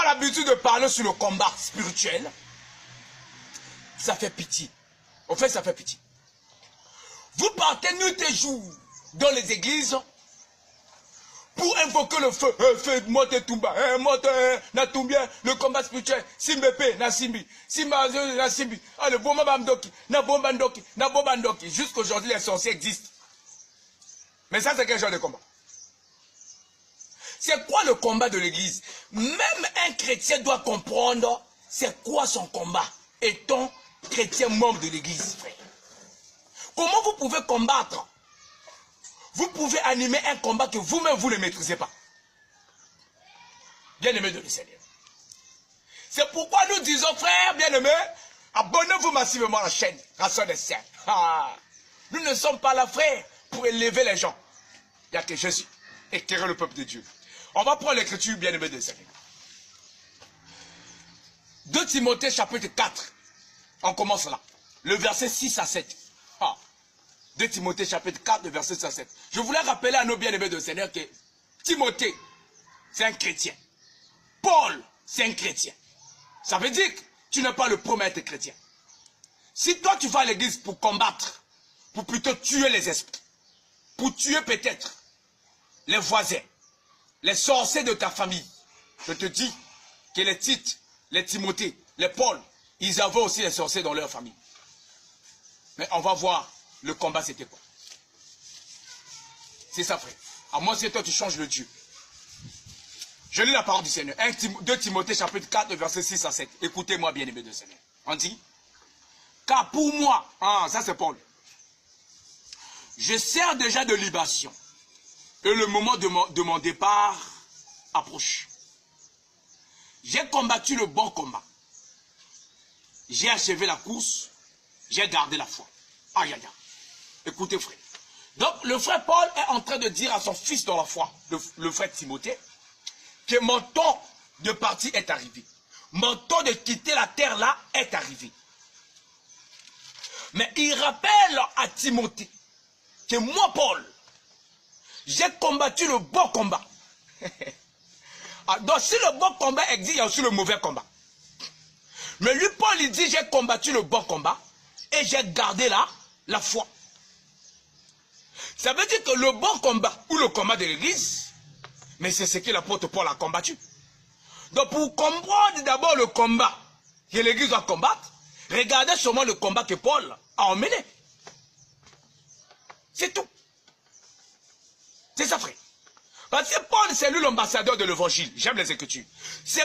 avoir l'habitude de parler sur le combat spirituel, ça fait pitié. En fait, ça fait pitié. Vous partez nuit et jour dans les églises pour invoquer le feu. Feu, mote tumba, mote natumbien, le combat spirituel. Simbepe, na simbi. Simba, na simbi. Ah, le bomba bamdoki, na bombandoki, na bombandoki. Jusqu'aujourd'hui, les sorciers existent. Mais ça, c'est quel genre de combat? C'est quoi le combat de l'église? Même un chrétien doit comprendre c'est quoi son combat. Étant chrétien membre de l'église, frère. Comment vous pouvez combattre? Vous pouvez animer un combat que vous-même vous ne maîtrisez pas. Bien-aimés de le Seigneur. C'est pourquoi nous disons, frères bien-aimés, abonnez-vous massivement à la chaîne Rassure des Saints. Nous ne sommes pas là, frères, pour élever les gens. Il n'y a que Jésus, éclairer le peuple de Dieu. On va prendre l'écriture, bien-aimés de le Seigneur. 2 Timothée chapitre 4. On commence là. Le verset 6 à 7. 2 Timothée chapitre 4, le verset 6 à 7. Je voulais rappeler à nos bien-aimés de Seigneur que Timothée, c'est un chrétien. Paul, c'est un chrétien. Ça veut dire que tu n'es pas le premier à être chrétien. Si toi tu vas à l'église pour combattre, pour plutôt tuer les esprits, pour tuer peut-être les voisins, les sorciers de ta famille, je te dis que les Tites, les Timothée, les Paul, ils avaient aussi les sorciers dans leur famille. Mais on va voir le combat c'était quoi. C'est ça, frère. À moins que toi tu changes le Dieu. Je lis la parole du Seigneur. 2 Timothée chapitre 4, verset 6 à 7. Écoutez-moi, bien-aimés du Seigneur. On dit, car pour moi, ça c'est Paul, je sers déjà de libation. Et le moment de mon départ approche. J'ai combattu le bon combat. J'ai achevé la course. J'ai gardé la foi. Aïe, aïe, aïe. Écoutez, frère. Donc, le frère Paul est en train de dire à son fils dans la foi, le frère Timothée, que mon temps de partir est arrivé. Mon temps de quitter la terre là est arrivé. Mais il rappelle à Timothée que moi, Paul, j'ai combattu le bon combat. Donc, si le bon combat existe, il y a aussi le mauvais combat. Mais lui, Paul, il dit, j'ai combattu le bon combat et j'ai gardé la foi. Ça veut dire que le bon combat, ou le combat de l'église, mais c'est ce que l'apôtre Paul a combattu. Donc, pour comprendre d'abord le combat que l'église doit combattre, regardez seulement le combat que Paul a emmené. C'est tout. C'est ça, frère. Parce que Paul, c'est lui l'ambassadeur de l'évangile. J'aime les Écritures. C'est